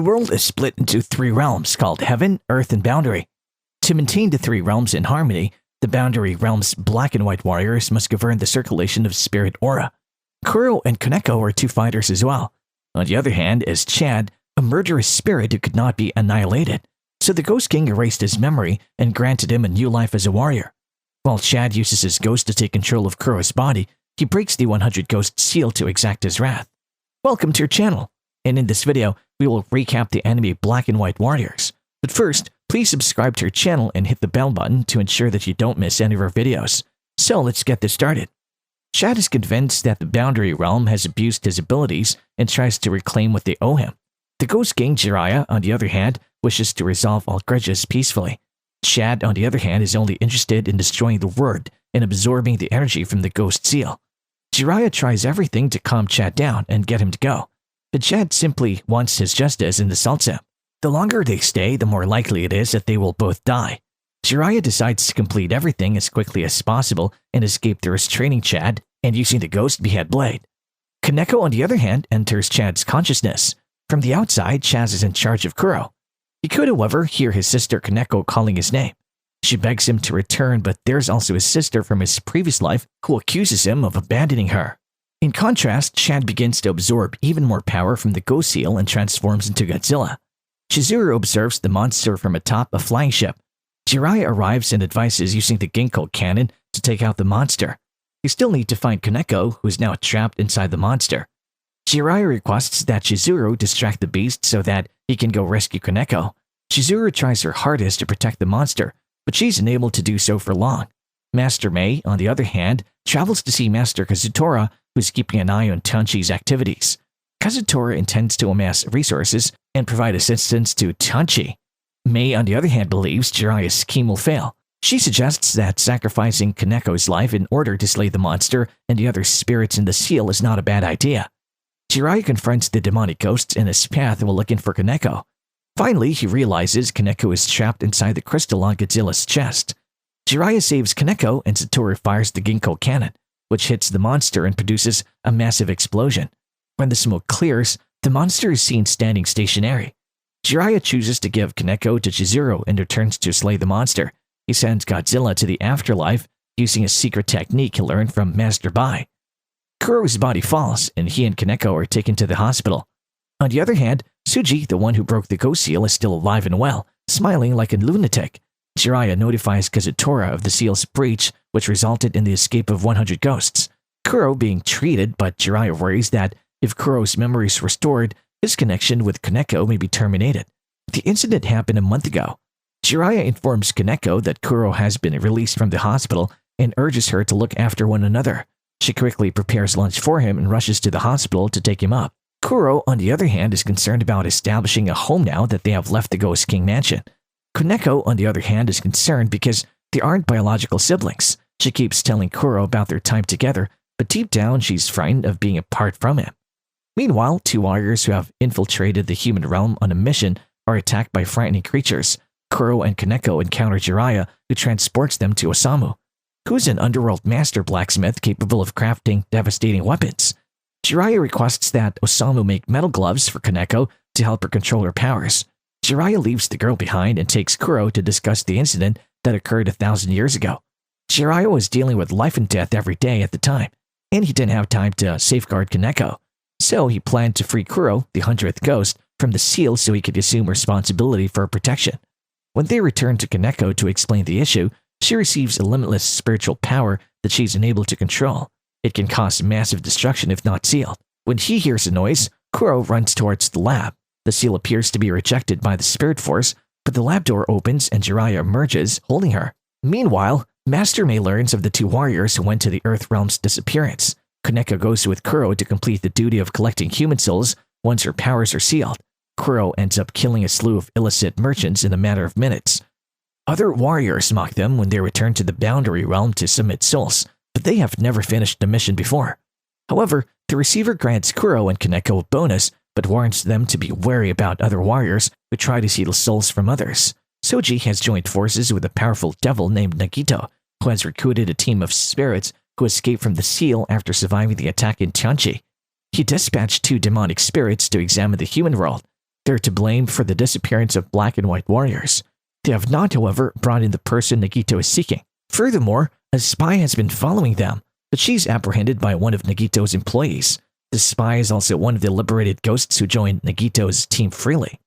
The world is split into three realms called Heaven, Earth, and Boundary. To maintain the three realms in harmony, the Boundary realm's black and white warriors must govern the circulation of spirit aura. Kuro and Kaneko are two fighters as well. On the other hand is Chad, a murderous spirit who could not be annihilated, so the Ghost King erased his memory and granted him a new life as a warrior. While Chad uses his ghost to take control of Kuro's body, he breaks the 100 Ghost seal to exact his wrath. Welcome to your channel, and in this video, we will recap the anime Black and White Warriors. But first, please subscribe to our channel and hit the bell button to ensure that you don't miss any of our videos. So let's get this started. Chad is convinced that the Boundary Realm has abused his abilities and tries to reclaim what they owe him. The Ghost King Jiraiya, on the other hand, wishes to resolve all grudges peacefully. Chad, on the other hand, is only interested in destroying the word and absorbing the energy from the Ghost Seal. Jiraiya tries everything to calm Chad down and get him to go, but Chad simply wants his justice and assaults him. The longer they stay, the more likely it is that they will both die. Jiraiya decides to complete everything as quickly as possible and escape the restraining Chad and using the Ghost Behead Blade. Kaneko, on the other hand, enters Chad's consciousness. From the outside, Chaz is in charge of Kuro. He could, however, hear his sister Kaneko calling his name. She begs him to return, but there's also his sister from his previous life who accuses him of abandoning her. In contrast, Chad begins to absorb even more power from the Ghost Seal and transforms into Godzilla. Chizuru observes the monster from atop a flying ship. Jiraiya arrives and advises using the Ginkgo cannon to take out the monster. They still need to find Kaneko, who is now trapped inside the monster. Jiraiya requests that Chizuru distract the beast so that he can go rescue Kaneko. Chizuru tries her hardest to protect the monster, but she's unable to do so for long. Master Mei, on the other hand, travels to see Master Kazutora, who's keeping an eye on Tanchi's activities. Kazutora intends to amass resources and provide assistance to Tanchi. Mei, on the other hand, believes Jiraiya's scheme will fail. She suggests that sacrificing Kaneko's life in order to slay the monster and the other spirits in the seal is not a bad idea. Jiraiya confronts the demonic ghosts in his path while looking for Kaneko. Finally, he realizes Kaneko is trapped inside the crystal on Godzilla's chest. Jiraiya saves Kaneko and Satoru fires the Ginkgo cannon, which hits the monster and produces a massive explosion. When the smoke clears, the monster is seen standing stationary. Jiraiya chooses to give Kaneko to Chizuru and returns to slay the monster. He sends Godzilla to the afterlife using a secret technique he learned from Master Bai. Kuro's body falls, and he and Kaneko are taken to the hospital. On the other hand, Tsuji, the one who broke the Ghost Seal, is still alive and well, smiling like a lunatic. Jiraiya notifies Kazutora of the seal's breach, which resulted in the escape of 100 ghosts. Kuro being treated, but Jiraiya worries that if Kuro's memory is restored, his connection with Kaneko may be terminated. The incident happened a month ago. Jiraiya informs Kaneko that Kuro has been released from the hospital and urges her to look after one another. She quickly prepares lunch for him and rushes to the hospital to take him up. Kuro, on the other hand, is concerned about establishing a home now that they have left the Ghost King mansion. Kaneko, on the other hand, is concerned because they aren't biological siblings. She keeps telling Kuro about their time together, but deep down she's frightened of being apart from him. Meanwhile, two warriors who have infiltrated the human realm on a mission are attacked by frightening creatures. Kuro and Kaneko encounter Jiraiya, who transports them to Osamu, who's an underworld master blacksmith capable of crafting devastating weapons. Jiraiya requests that Osamu make metal gloves for Kaneko to help her control her powers. Jiraiya leaves the girl behind and takes Kuro to discuss the incident that occurred 1,000 years ago. Jiraiya was dealing with life and death every day at the time, and he didn't have time to safeguard Kaneko. So he planned to free Kuro, the 100th ghost, from the seal so he could assume responsibility for her protection. When they return to Kaneko to explain the issue, she receives a limitless spiritual power that she's unable to control. It can cause massive destruction if not sealed. When he hears a noise, Kuro runs towards the lab. The seal appears to be rejected by the spirit force, but the lab door opens and Jiraiya emerges, holding her. Meanwhile, Master Mei learns of the two warriors who went to the Earth Realm's disappearance. Kaneko goes with Kuro to complete the duty of collecting human souls once her powers are sealed. Kuro ends up killing a slew of illicit merchants in a matter of minutes. Other warriors mock them when they return to the Boundary Realm to submit souls, but they have never finished the mission before. However, the receiver grants Kuro and Kaneko a bonus, but warns them to be wary about other warriors who try to steal souls from others. Soji has joined forces with a powerful devil named Nagito, who has recruited a team of spirits who escaped from the seal after surviving the attack in Tianchi. He dispatched two demonic spirits to examine the human world. They're to blame for the disappearance of black and white warriors. They have not, however, brought in the person Nagito is seeking. Furthermore, a spy has been following them, but she's apprehended by one of Nagito's employees. The spy is also one of the liberated ghosts who joined Nagito's team freely.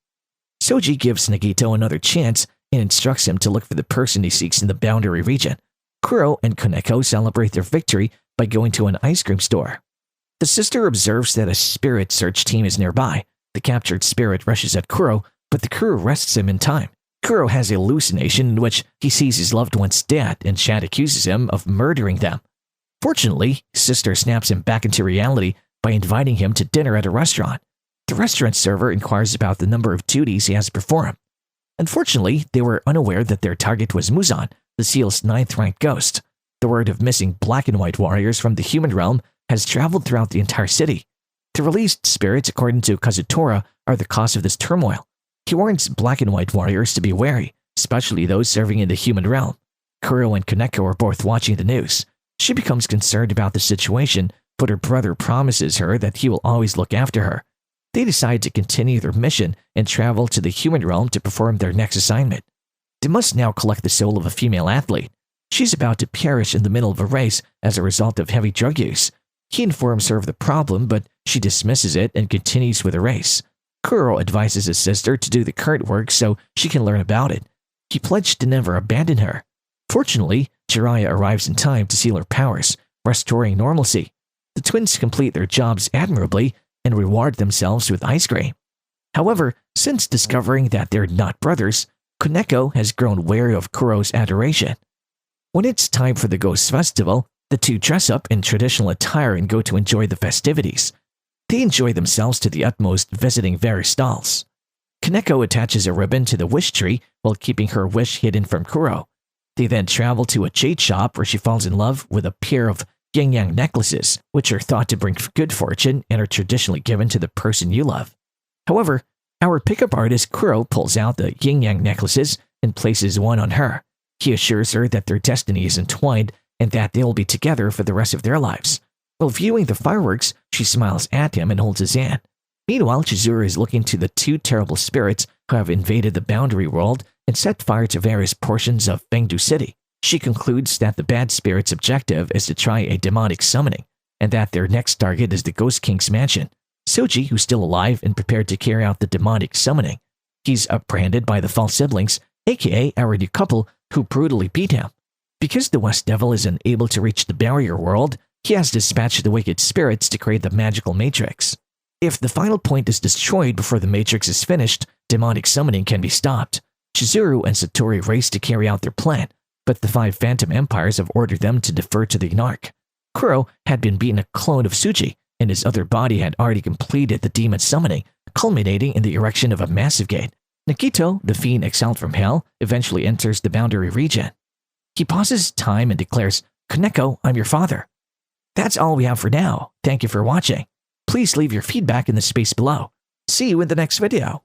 Soji gives Nagito another chance and instructs him to look for the person he seeks in the boundary region. Kuro and Koneko celebrate their victory by going to an ice cream store. The sister observes that a spirit search team is nearby. The captured spirit rushes at Kuro, but the crew arrests him in time. Kuro has a hallucination in which he sees his loved ones dead, and Chad accuses him of murdering them. Fortunately, his sister snaps him back into reality by inviting him to dinner at a restaurant. The restaurant server inquires about the number of duties he has to perform. Unfortunately, they were unaware that their target was Muzan, the seal's 9th-ranked ghost. The word of missing black and white warriors from the human realm has traveled throughout the entire city. The released spirits, according to Kazutora, are the cause of this turmoil. He warns black and white warriors to be wary, especially those serving in the human realm. Kuro and Koneko are both watching the news. She becomes concerned about the situation, but her brother promises her that he will always look after her. They decide to continue their mission and travel to the human realm to perform their next assignment. They must now collect the soul of a female athlete. She's about to perish in the middle of a race as a result of heavy drug use. He informs her of the problem, but she dismisses it and continues with the race. Kuro advises his sister to do the current work so she can learn about it. He pledged to never abandon her. Fortunately, Jiraiya arrives in time to seal her powers, restoring normalcy. The twins complete their jobs admirably and reward themselves with ice cream. However, since discovering that they're not brothers, Koneko has grown wary of Kuro's adoration. When it's time for the Ghost Festival, the two dress up in traditional attire and go to enjoy the festivities. They enjoy themselves to the utmost, visiting various stalls. Koneko attaches a ribbon to the wish tree while keeping her wish hidden from Kuro. They then travel to a jade shop where she falls in love with a pair of yin-yang necklaces, which are thought to bring good fortune and are traditionally given to the person you love. However, our pickup artist Kuro pulls out the yin-yang necklaces and places one on her. He assures her that their destiny is entwined and that they will be together for the rest of their lives. While viewing the fireworks, she smiles at him and holds his hand. Meanwhile, Chizuru is looking to the two terrible spirits who have invaded the boundary world and set fire to various portions of Fengdu City. She concludes that the bad spirit's objective is to try a demonic summoning, and that their next target is the Ghost King's mansion. Soji, who's still alive and prepared to carry out the demonic summoning. He's apprehended by the false siblings, aka our new couple, who brutally beat him. Because the West Devil is unable to reach the barrier world, he has dispatched the wicked spirits to create the magical matrix. If the final point is destroyed before the matrix is finished, demonic summoning can be stopped. Chizuru and Satori race to carry out their plan, but the 5 Phantom Empires have ordered them to defer to the Narc. Kuro had been beaten a clone of Tsuji, and his other body had already completed the demon summoning, culminating in the erection of a massive gate. Nagito, the fiend exiled from hell, eventually enters the boundary region. He pauses time and declares, "Koneko, I'm your father." That's all we have for now. Thank you for watching. Please leave your feedback in the space below. See you in the next video.